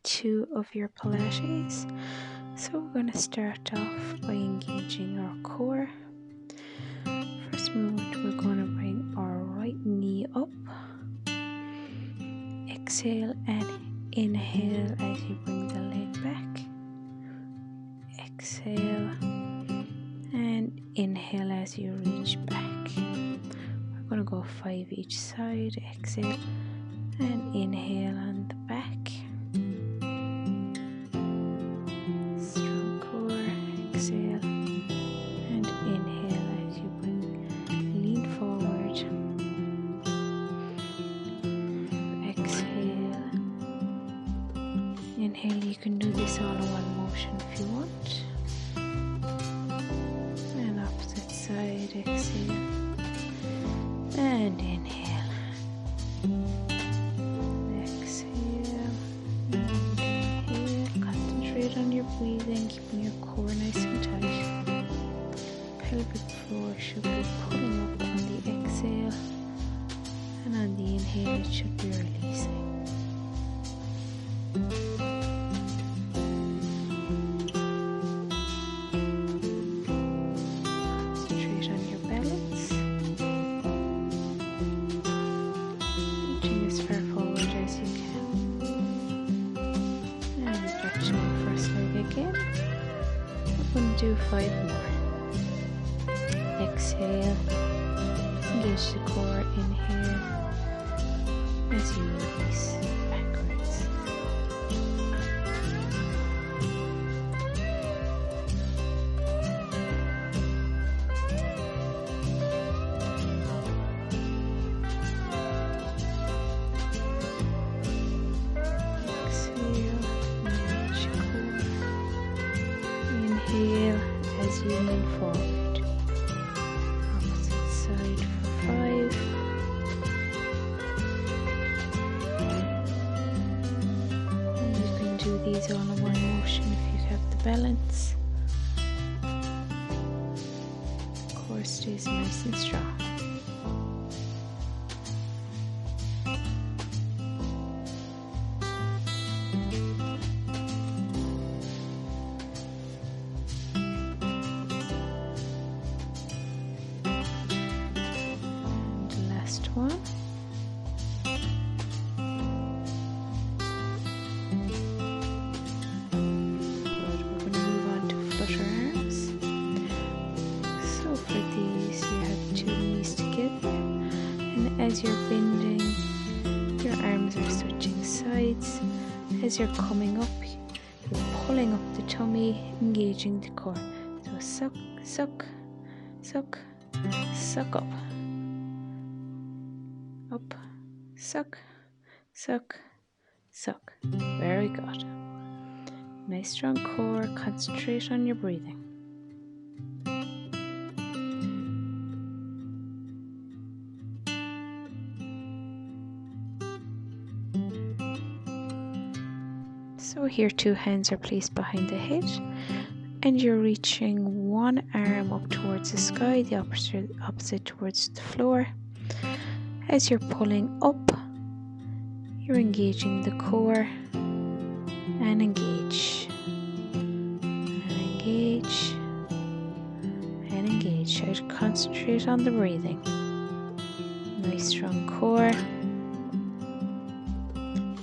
2 of your Pilates. So we're going to start off by engaging our core. First movement, we're going to bring our right knee up. Exhale and inhale as you bring the leg back. Exhale and inhale as you reach back. We're going to go 5 each side. Exhale and inhale on the back. Strong core. Exhale and inhale as you lean forward. Exhale. Inhale. You can do this all in one motion if you want. And opposite side. Exhale and inhale. On your breathing, keeping your core nice and tight. Pelvic floor should be pulling up on the exhale, and on the inhale it should be releasing. Concentrate on your balance. Reaching as far forward as you can. Again. We're going to do 5 more. Exhale, engage the core, inhale as you release backwards. Inhale as you lean forward. Opposite side for 5. And you can do these all in one motion if you have the balance. The core stays nice and strong. One. Good. We're going to move on to flutter arms. So for these you have 2 knees together, and as you're bending, your arms are switching sides. As you're coming up, you're pulling up the tummy, engaging the core. So suck, suck, suck, suck up. Up, suck, suck, suck. Very good. Nice strong core. Concentrate on your breathing. So here 2 hands are placed behind the head, and you're reaching one arm up towards the sky, the opposite towards the floor. As you're pulling up, you're engaging the core, and engage, and engage, and engage. Try to concentrate on the breathing. Nice strong core.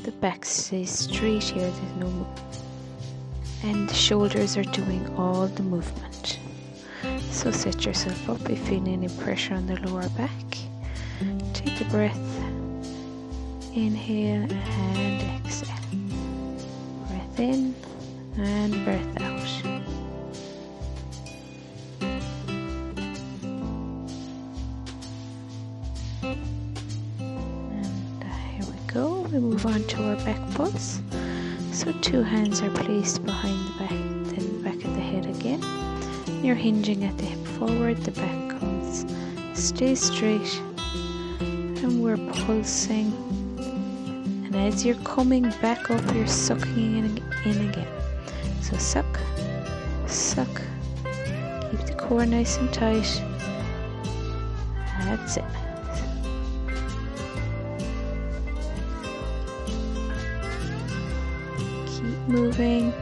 The back stays straight here, there's no movement. And the shoulders are doing all the movement. So set yourself up if you feel any pressure on the lower back. Take a breath, inhale and exhale. Breath in and breath out. And here we go. We move on to our back pulse. So 2 hands are placed behind the back of the head again. You're hinging at the hip forward, the back comes, stay straight. And we're pulsing, and as you're coming back up, you're sucking in again. So suck, suck, keep the core nice and tight. That's it. Keep moving.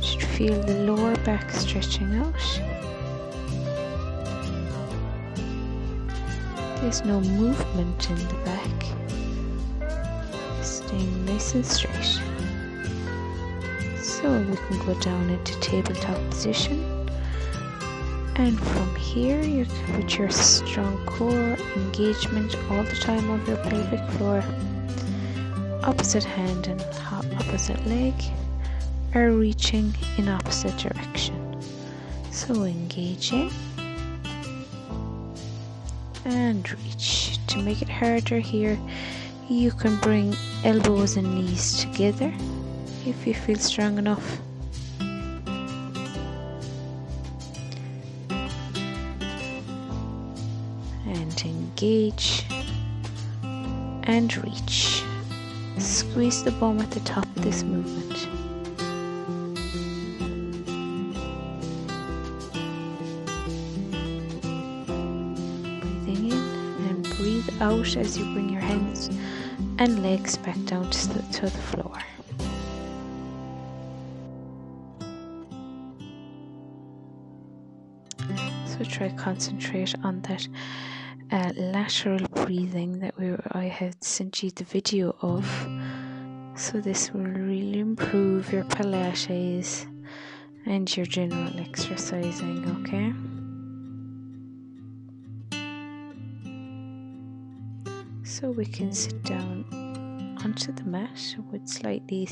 You should feel the lower back stretching out. There's no movement in the back. Staying nice and straight. So we can go down into tabletop position. And from here, you can put your strong core engagement all the time of your pelvic floor. Opposite hand and opposite leg are reaching in opposite direction. So engage in and reach. To make it harder here, you can bring elbows and knees together if you feel strong enough. And engage and reach. Squeeze the bum at the top of this movement. Breathing in and breathe out as you bring your hands and legs back down to the floor. So try concentrate on that lateral breathing that I had sent you the video of. So this will really improve your Pilates and your general exercising, okay? So we can sit down onto the mat with slightly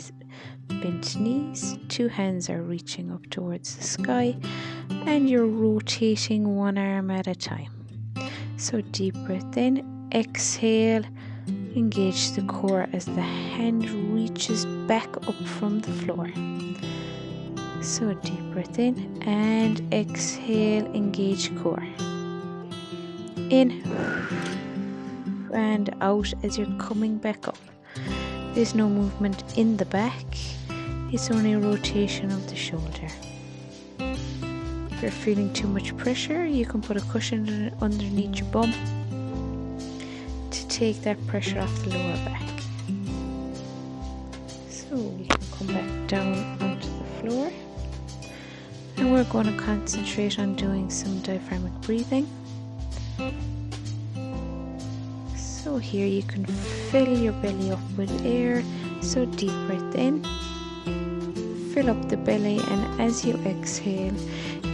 bent knees. Two hands are reaching up towards the sky and you're rotating one arm at a time. So deep breath in, exhale, engage the core as the hand reaches back up from the floor. So deep breath in and exhale, engage core. In and out as you're coming back up. There's no movement in the back, it's only a rotation of the shoulder. If you're feeling too much pressure, you can put a cushion underneath your bum to take that pressure off the lower back. So we can come back down onto the floor and we're going to concentrate on doing some diaphragmatic breathing. So here you can fill your belly up with air. So deep breath in, fill up the belly, and as you exhale,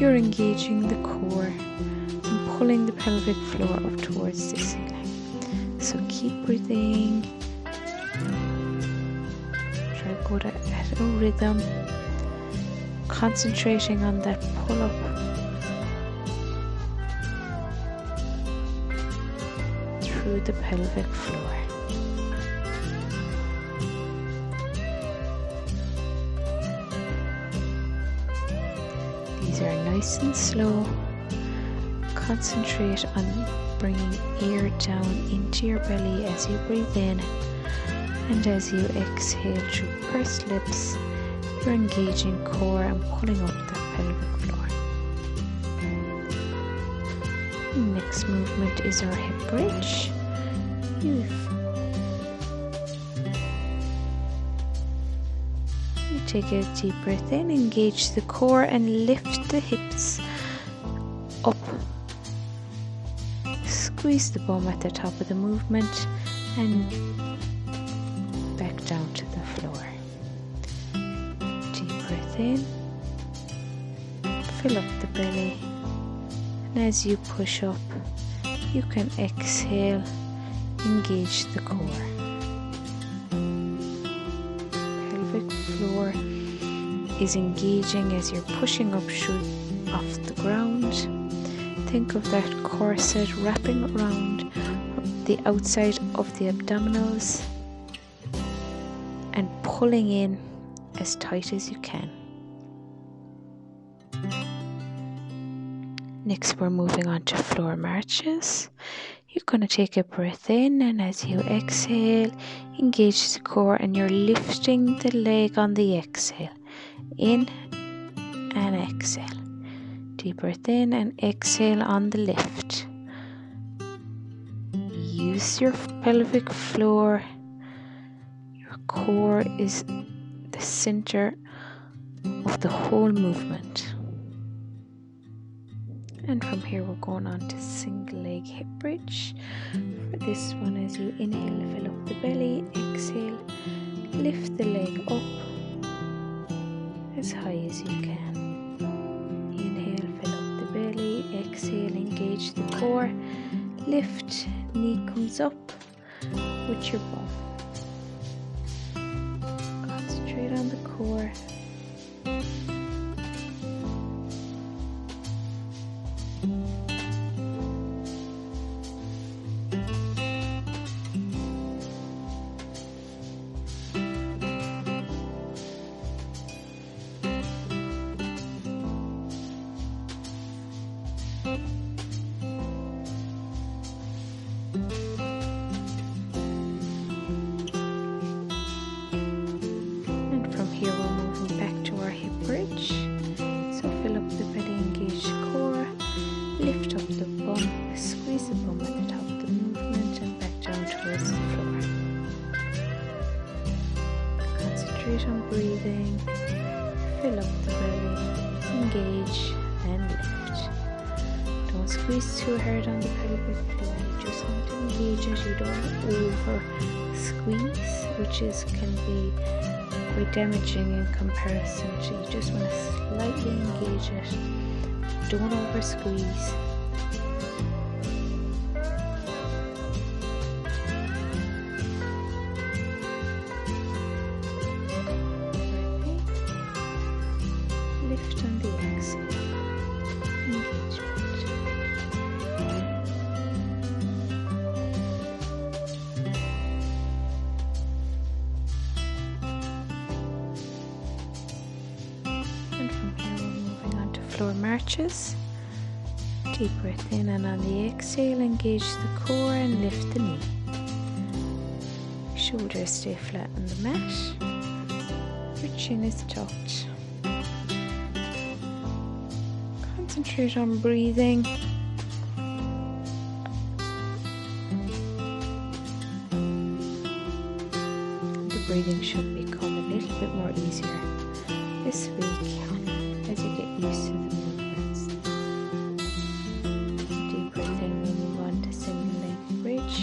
you're engaging the core and pulling the pelvic floor up towards the ceiling. So keep breathing. Try to go at a rhythm, concentrating on that pull up. Through the pelvic floor. These are nice and slow. Concentrate on bringing air down into your belly as you breathe in, and as you exhale through pursed lips, you're engaging core and pulling up that pelvic floor. Next movement is our hip bridge. You take a deep breath in, engage the core and lift the hips up. Squeeze the bum at the top of the movement and back down to the floor. Deep breath in, fill up the belly, and as you push up, you can exhale, engage the core. Pelvic floor is engaging as you're pushing up off the ground. Think of that corset wrapping around the outside of the abdominals and pulling in as tight as you can. Next, we're moving on to floor marches. You're going to take a breath in, and as you exhale, engage the core, and you're lifting the leg on the exhale. In and exhale. Deep breath in and exhale on the lift. Use your pelvic floor. Your core is the center of the whole movement. And from here we're going on to single leg hip bridge. For this one, as you inhale, fill up the belly, exhale, lift the leg up as high as you can. Inhale, fill up the belly, exhale, engage the core, lift, knee comes up with your bum. Concentrate on the core. On breathing, fill up the belly, engage and lift. Don't squeeze too hard on the pelvic floor, you just want to engage it. You don't want to over squeeze, which can be quite damaging in comparison to, you just want to slightly engage it. Don't over squeeze. Lift on the exhale, engagement. And from here we're moving on to floor marches. Deep breath in, and on the exhale, engage the core and lift the knee. Shoulders stay flat on the mat. Your chin is tucked. Concentrate on breathing. The breathing should become a little bit more easier this week as you get used to the movements. Deep breath in, we move on to single leg bridge.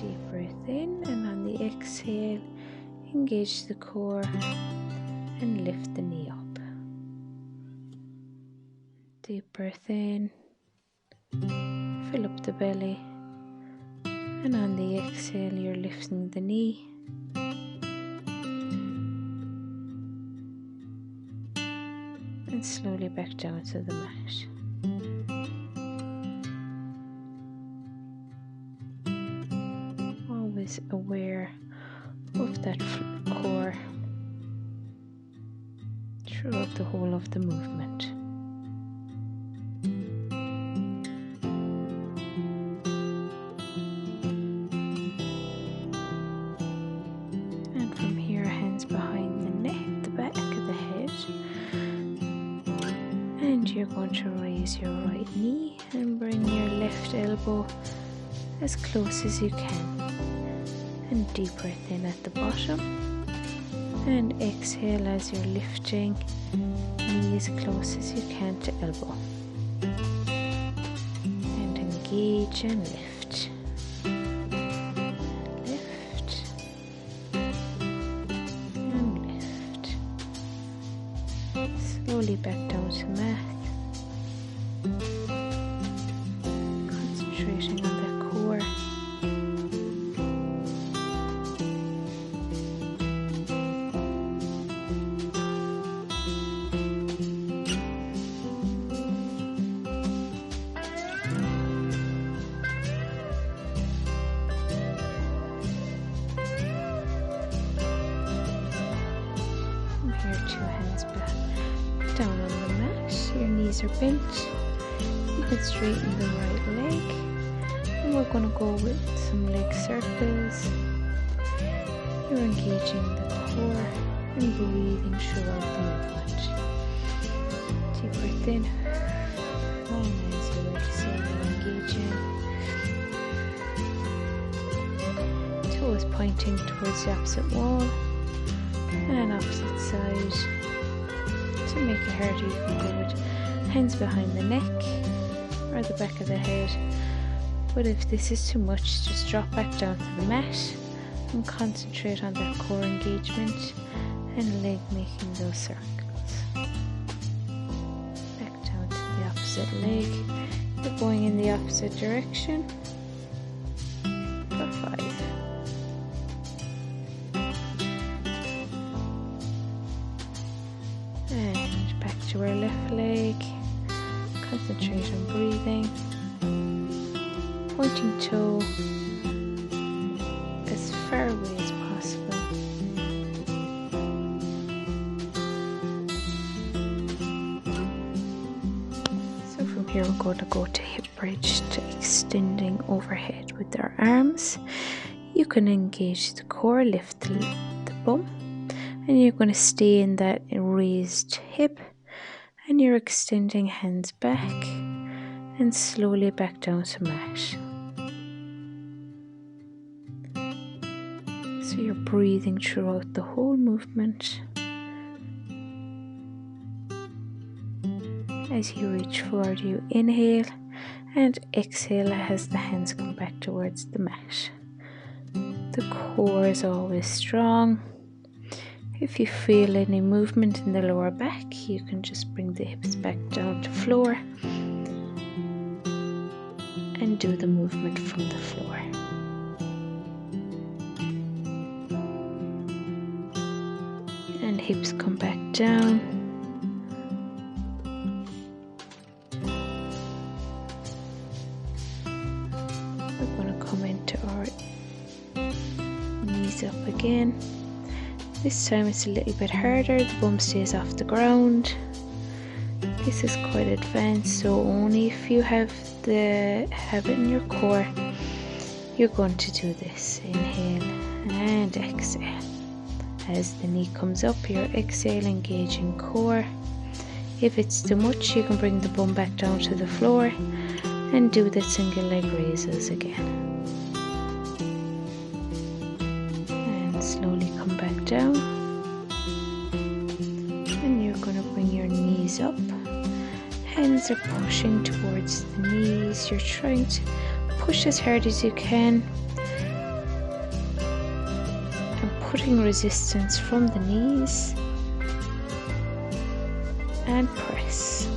Deep breath in, and on the exhale, engage the core and lift the knee up. Deep breath in, fill up the belly, and on the exhale you're lifting the knee. And slowly back down to the mat. Always aware of that core throughout the whole of the movement. You're going to raise your right knee and bring your left elbow as close as you can. And deep breath in at the bottom. And exhale as you're lifting, knee as close as you can to elbow. And engage and lift. Lift. And lift. Slowly back down to mat. Concentrating on the core. From here, 2 hands back down on the mat. Your knees are bent. You can straighten the right leg, and we're going to go with some leg circles. You're engaging the core and breathing throughout the movement. Deep breath in, and as you exhale, engaging. Toes pointing towards the opposite wall and opposite side. To make it harder, you can go with hands behind the neck or the back of the head. But if this is too much, just drop back down to the mat and concentrate on that core engagement and leg making those circles. Back down to the opposite leg. You're going in the opposite direction for 5. And back to our left leg. Concentrate on breathing. Pointing toe as far away as possible. So from here we're going to go to hip bridge, to extending overhead with our arms. You can engage the core, lift the bum, and you're going to stay in that raised hip, and you're extending hands back and slowly back down to mat. So you're breathing throughout the whole movement. As you reach forward, you inhale and exhale as the hands come back towards the mat. The core is always strong. If you feel any movement in the lower back, you can just bring the hips back down to floor and do the movement from the floor. And hips come back down. We're going to come into our knees up again. This time it's a little bit harder, the bum stays off the ground. This is quite advanced, so only if you have it in your core, you're going to do this. Inhale and exhale. As the knee comes up, you're exhale, engaging core. If it's too much, you can bring the bum back down to the floor and do the single leg raises again. Slowly come back down, and you're going to bring your knees up. Hands are pushing towards the knees. You're trying to push as hard as you can and putting resistance from the knees, and press.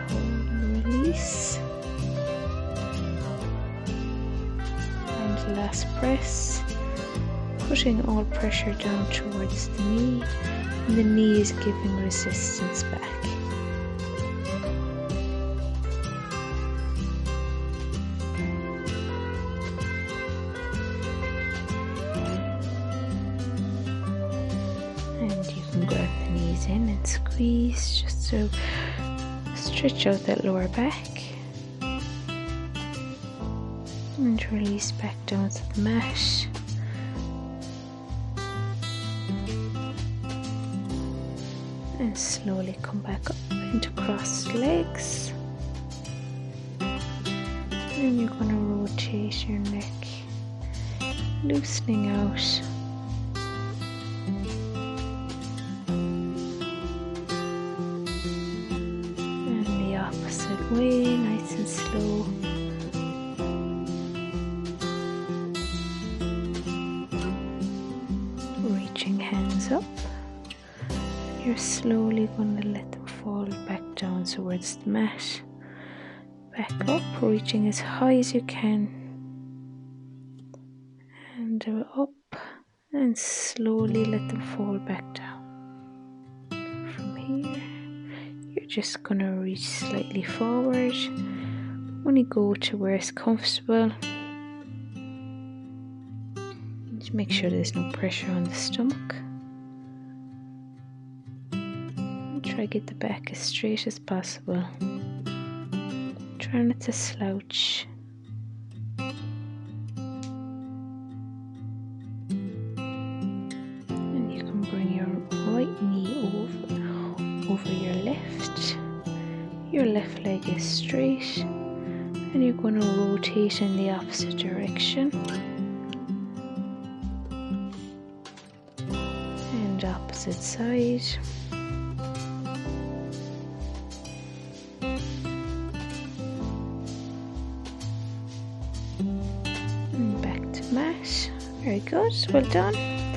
Hold and release. Last press, putting all pressure down towards the knee, and the knee is giving resistance back. And you can grab the knees in and squeeze just to stretch out that lower back. And release back down to the mat. And slowly come back up into crossed legs. And you're going to rotate your neck, loosening out. And the opposite way, nice and slow. Up, you're slowly going to let them fall back down towards the mat. Back up, reaching as high as you can, and up, and slowly let them fall back down. From here, you're just going to reach slightly forward. Only go to where it's comfortable. Just make sure there's no pressure on the stomach. Try to get the back as straight as possible. Try not to slouch. And you can bring your right knee over your left. Your left leg is straight, And you're going to rotate in the opposite direction. And opposite side. And back to mat. Very good, well done.